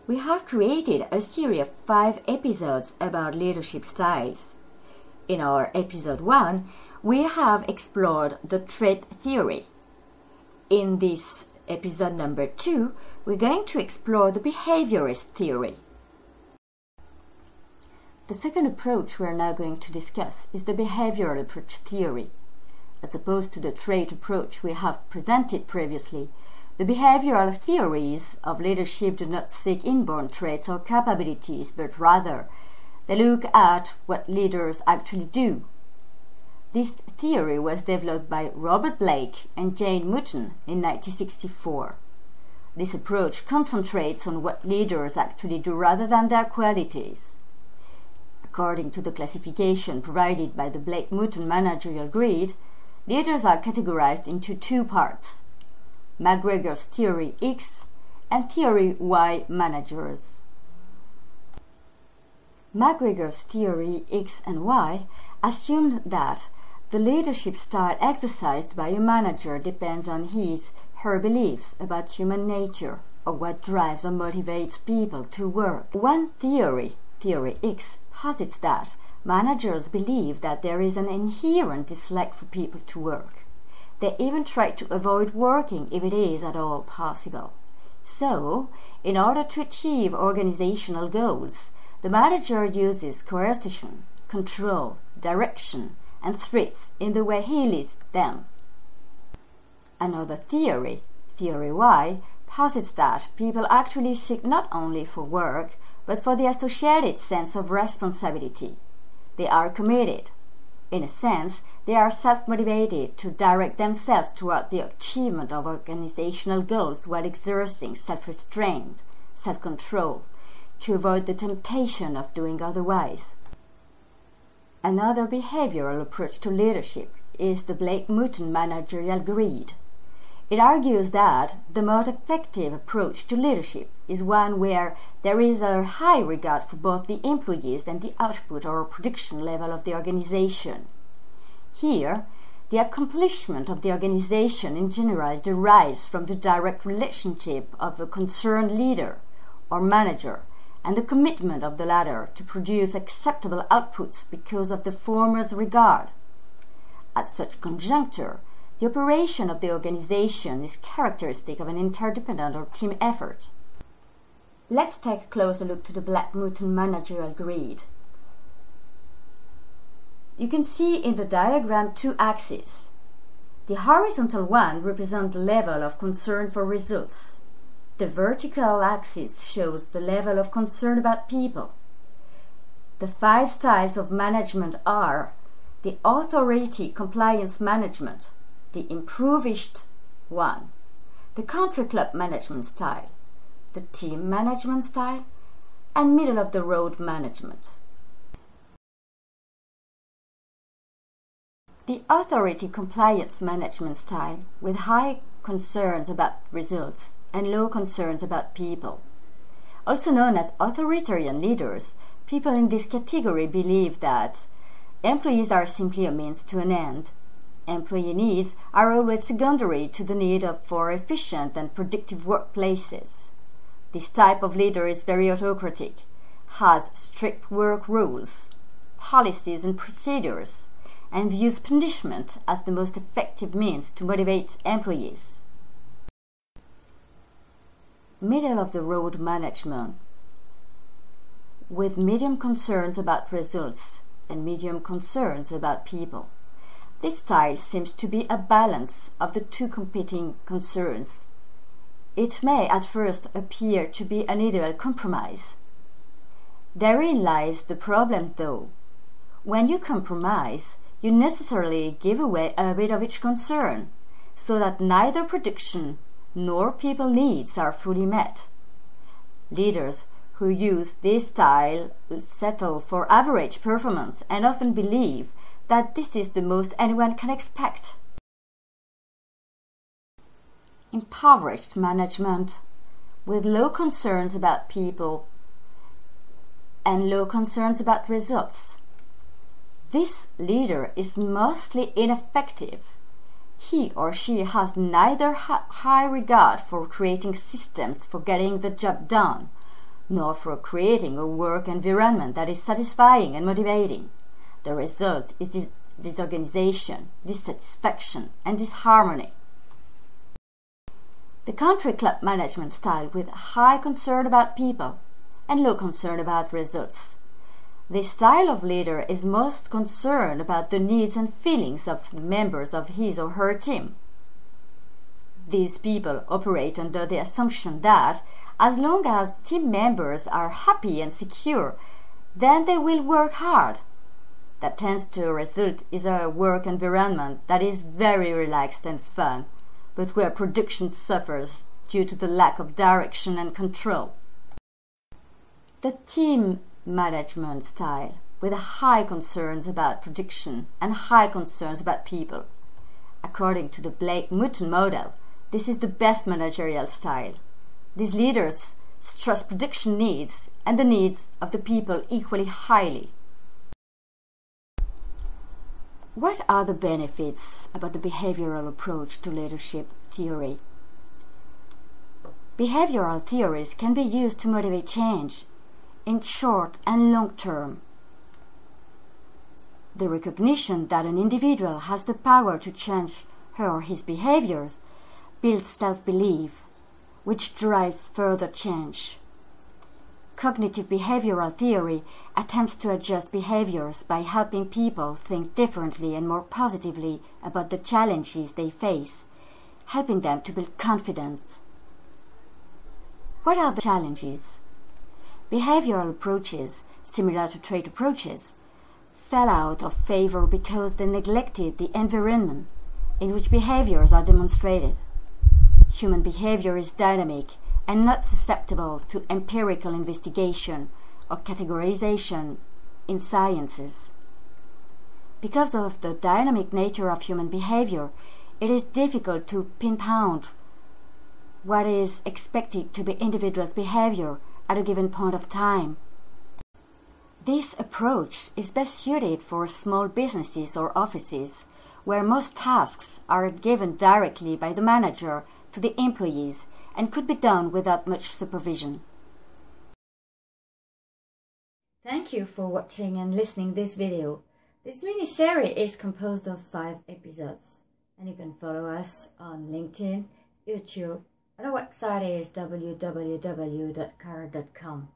We have created a series of 5 episodes about leadership styles. In our episode 1, we have explored the trait theory. In this episode number 2, we're going to explore the behaviorist theory. The second approach we're now going to discuss is the behavioral approach theory. As opposed to the trait approach we have presented previously, the behavioral theories of leadership do not seek inborn traits or capabilities, but rather they look at what leaders actually do. This theory was developed by Robert Blake and Jane Mouton in 1964. This approach concentrates on what leaders actually do rather than their qualities. According to the classification provided by the Blake-Mouton Managerial Grid, leaders are categorized into 2 parts: Mcgregor's Theory X and Theory Y managers. Mcgregor's Theory X and Y assumed that the leadership style exercised by a manager depends on his/her beliefs about human nature, or what drives or motivates people to work. One theory, Theory X, posits that managers believe that there is an inherent dislike for people to work. They even try to avoid working if it is at all possible. So, in order to achieve organizational goals, the manager uses coercion, control, direction, and threats in the way he lists them. Another theory, Theory Y, posits that people actually seek not only for work, but for the associated sense of responsibility. They are committed. In a sense, they are self-motivated to direct themselves toward the achievement of organizational goals while exerting self-restraint, self-control, to avoid the temptation of doing otherwise. Another behavioral approach to leadership is the Blake-Mouton Managerial Grid. It argues that the most effective approach to leadership is one where there is a high regard for both the employees and the output or production level of the organization. Here, the accomplishment of the organization in general derives from the direct relationship of a concerned leader or manager and the commitment of the latter to produce acceptable outputs because of the former's regard. At such conjuncture, the operation of the organization is characteristic of an interdependent or team effort. Let's take a closer look to the Blake-Mouton Managerial Grid. You can see in the diagram 2 axes. The horizontal one represents the level of concern for results. The vertical axis shows the level of concern about people. The 5 styles of management are the authority compliance management, the impoverished one, the country club management style, the team management style, and middle-of-the-road management. The authority compliance management style, with high concerns about results and low concerns about people. Also known as authoritarian leaders, people in this category believe that employees are simply a means to an end. Employee needs are always secondary to the need for efficient and productive workplaces. This type of leader is very autocratic, has strict work rules, policies and procedures, and views punishment as the most effective means to motivate employees. Middle-of-the-road management, with medium concerns about results and medium concerns about people. This style seems to be a balance of the 2 competing concerns. It may at first appear to be an ideal compromise. Therein lies the problem, though. When you compromise, you necessarily give away a bit of each concern, so that neither production nor people needs are fully met. Leaders who use this style settle for average performance and often believe that this is the most anyone can expect. Impoverished management, with low concerns about people and low concerns about results. This leader is mostly ineffective. he or she has neither high regard for creating systems for getting the job done, nor for creating a work environment that is satisfying and motivating. The result is disorganization, dissatisfaction, and disharmony. The country club management style with high concern about people and low concern about results. This style of leader is most concerned about the needs and feelings of the members of his or her team. These people operate under the assumption that as long as team members are happy and secure, then they will work hard. That tends to result in a work environment that is very relaxed and fun, but where production suffers due to the lack of direction and control. The team management style, with high concerns about production and high concerns about people. According to the Mouton model, this is the best managerial style. These leaders stress production needs and the needs of the people equally highly. What are the benefits about the behavioral approach to leadership theory? Behavioral theories can be used to motivate change in short and long term. The recognition that an individual has the power to change her or his behaviors builds self-belief, which drives further change. Cognitive behavioral theory attempts to adjust behaviors by helping people think differently and more positively about the challenges they face, helping them to build confidence. What are the challenges? Behavioral approaches, similar to trait approaches, fell out of favor because they neglected the environment in which behaviors are demonstrated. Human behavior is dynamic and not susceptible to empirical investigation or categorization in sciences. Because of the dynamic nature of human behavior, it is difficult to pinpoint what is expected to be individuals' behavior at a given point of time. This approach is best suited for small businesses or offices, where most tasks are given directly by the manager to the employees and could be done without much supervision. Thank you for watching and listening this video. This mini-series is composed of 5 episodes, and you can follow us on LinkedIn, YouTube, and our website is www.carrhure.com.